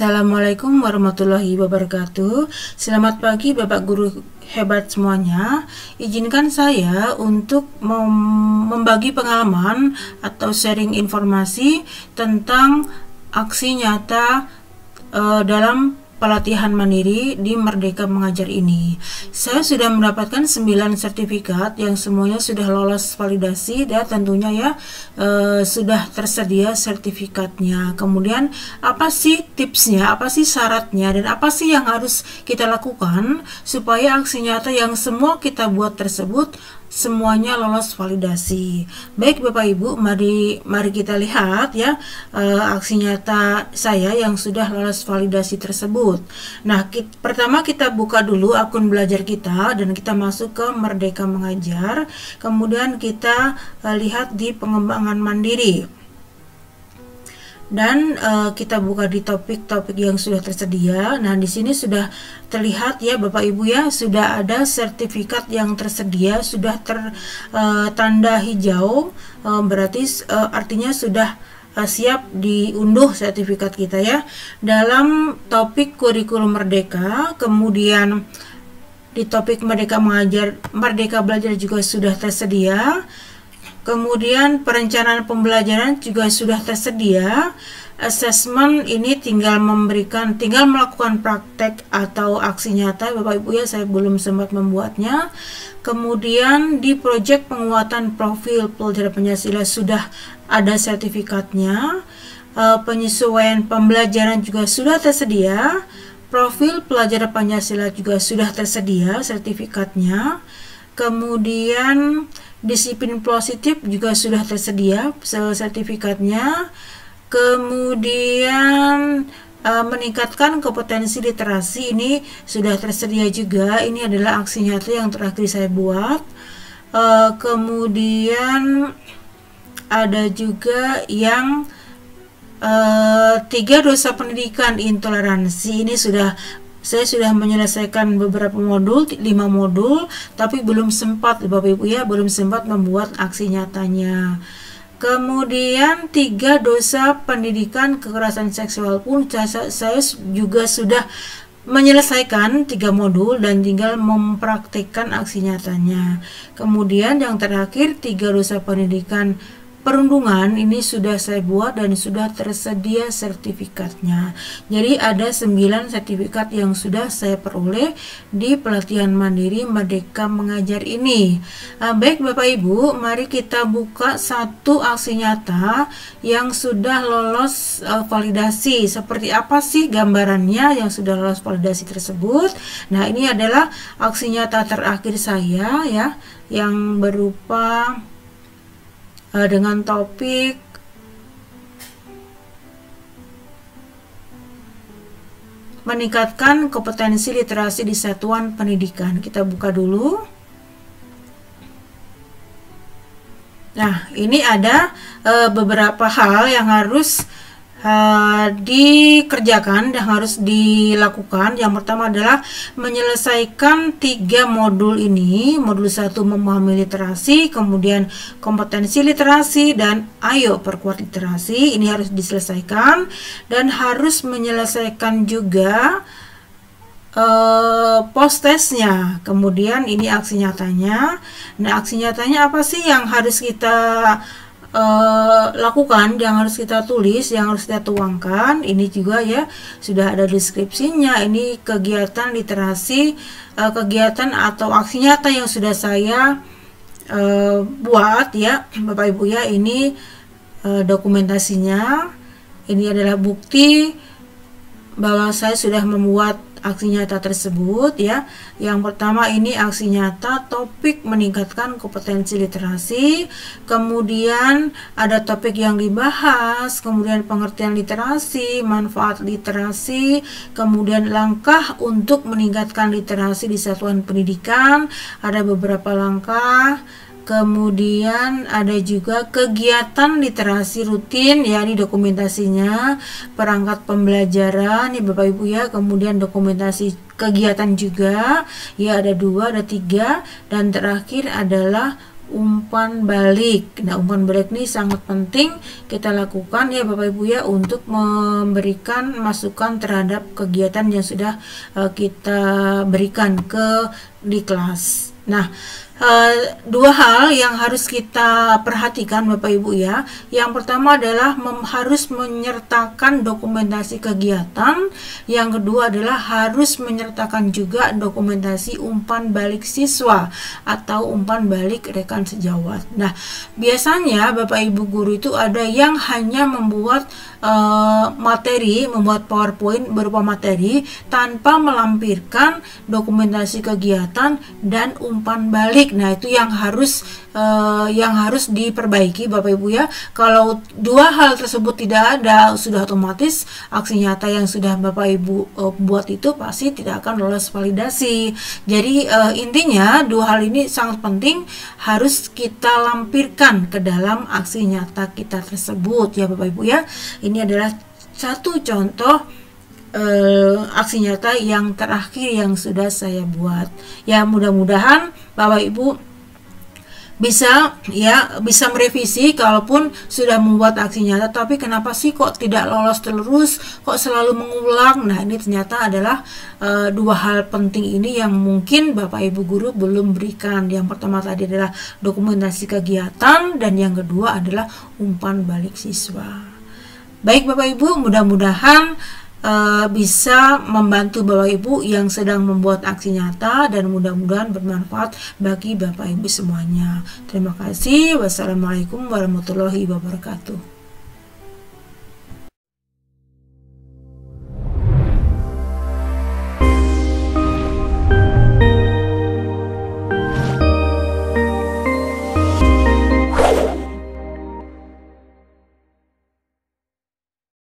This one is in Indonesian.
Assalamualaikum warahmatullahi wabarakatuh. Selamat pagi Bapak Guru hebat semuanya. Izinkan saya untuk membagi pengalaman atau sharing informasi tentang aksi nyata dalam pelatihan mandiri di Merdeka Mengajar ini. Saya sudah mendapatkan 9 sertifikat yang semuanya sudah lolos validasi dan tentunya ya sudah tersedia sertifikatnya. Kemudian apa sih tipsnya, apa sih syaratnya, dan apa sih yang harus kita lakukan supaya aksi nyata yang semua kita buat tersebut semuanya lolos validasi. Baik Bapak Ibu, mari kita lihat ya aksi nyata saya yang sudah lolos validasi tersebut. Nah, pertama kita buka dulu akun belajar kita dan kita masuk ke Merdeka Mengajar. Kemudian kita lihat di pengembangan mandiri. Dan kita buka di topik-topik yang sudah tersedia. Nah, di sini sudah terlihat ya Bapak Ibu ya, sudah ada sertifikat yang tersedia, sudah tertanda hijau, berarti artinya sudah siap diunduh sertifikat kita ya. Dalam topik kurikulum Merdeka, kemudian di topik Merdeka Mengajar, Merdeka Belajar juga sudah tersedia. Kemudian perencanaan pembelajaran juga sudah tersedia. Assessment ini tinggal melakukan praktek atau aksi nyata Bapak Ibu ya, saya belum sempat membuatnya. Kemudian di proyek penguatan profil pelajar Pancasila sudah ada sertifikatnya. Penyesuaian pembelajaran juga sudah tersedia. Profil pelajar Pancasila juga sudah tersedia sertifikatnya. Kemudian disiplin positif juga sudah tersedia sertifikatnya. Kemudian meningkatkan kompetensi literasi ini sudah tersedia juga. Ini adalah aksi nyata yang terakhir saya buat. Kemudian ada juga yang 3 dosa pendidikan intoleransi. Ini saya sudah menyelesaikan beberapa modul, 5 modul, tapi belum sempat Bapak Ibu ya, belum sempat membuat aksi nyatanya. Kemudian 3 dosa pendidikan kekerasan seksual pun saya juga sudah menyelesaikan 3 modul dan tinggal mempraktikkan aksi nyatanya. Kemudian yang terakhir 3 dosa pendidikan perundungan ini sudah saya buat dan sudah tersedia sertifikatnya. Jadi ada 9 sertifikat yang sudah saya peroleh di pelatihan mandiri Merdeka Mengajar ini. Baik Bapak Ibu, mari kita buka satu aksi nyata yang sudah lolos validasi. Seperti apa sih gambarannya yang sudah lolos validasi tersebut? Nah, ini adalah aksi nyata terakhir saya ya, yang berupa dengan topik meningkatkan kompetensi literasi di satuan pendidikan. Kita buka dulu. Nah, ini ada beberapa hal yang harus dikerjakan dan harus dilakukan. Yang pertama adalah menyelesaikan 3 modul ini. Modul 1 memahami literasi, kemudian kompetensi literasi, dan ayo perkuat literasi. Ini harus diselesaikan dan harus menyelesaikan juga post testnya. Kemudian ini aksi nyatanya. Nah, aksi nyatanya apa sih yang harus kita lakukan, yang harus kita tulis, yang harus kita tuangkan? Ini juga ya sudah ada deskripsinya. Ini kegiatan literasi, kegiatan atau aksi nyata yang sudah saya buat ya Bapak Ibu ya. Ini dokumentasinya. Ini adalah bukti bahwa saya sudah membuat aksi nyata tersebut ya. Yang pertama ini aksi nyata topik meningkatkan kompetensi literasi, kemudian ada topik yang dibahas, kemudian pengertian literasi, manfaat literasi, kemudian langkah untuk meningkatkan literasi di satuan pendidikan, ada beberapa langkah. Kemudian ada juga kegiatan literasi rutin, ya ini dokumentasinya, perangkat pembelajaran nih Bapak Ibu ya, kemudian dokumentasi kegiatan juga ya, ada 2, ada 3, dan terakhir adalah umpan balik. Nah, umpan balik ini sangat penting kita lakukan ya Bapak Ibu ya, untuk memberikan masukan terhadap kegiatan yang sudah kita berikan di kelas. Nah, dua hal yang harus kita perhatikan Bapak Ibu ya. Yang pertama adalah harus menyertakan dokumentasi kegiatan. Yang kedua adalah harus menyertakan juga dokumentasi umpan balik siswa atau umpan balik rekan sejawat. Nah, biasanya Bapak Ibu guru itu ada yang hanya membuat materi, membuat PowerPoint berupa materi tanpa melampirkan dokumentasi kegiatan dan umpan balik. Nah, itu yang harus diperbaiki Bapak Ibu ya. Kalau dua hal tersebut tidak ada, sudah otomatis aksi nyata yang sudah Bapak Ibu buat itu pasti tidak akan lolos validasi. Jadi intinya dua hal ini sangat penting, harus kita lampirkan ke dalam aksi nyata kita tersebut ya Bapak Ibu ya. Ini adalah satu contoh aksi nyata yang terakhir yang sudah saya buat. Ya, mudah-mudahan Bapak Ibu bisa merevisi. Kalaupun sudah membuat aksi nyata tapi kenapa sih kok tidak lolos terus, kok selalu mengulang. Nah, ini ternyata adalah dua hal penting ini yang mungkin Bapak Ibu guru belum berikan. Yang pertama tadi adalah dokumentasi kegiatan, dan yang kedua adalah umpan balik siswa. Baik Bapak Ibu, mudah-mudahan bisa membantu Bapak Ibu yang sedang membuat aksi nyata, dan mudah-mudahan bermanfaat bagi Bapak Ibu semuanya. Terima kasih. Wassalamualaikum warahmatullahi wabarakatuh.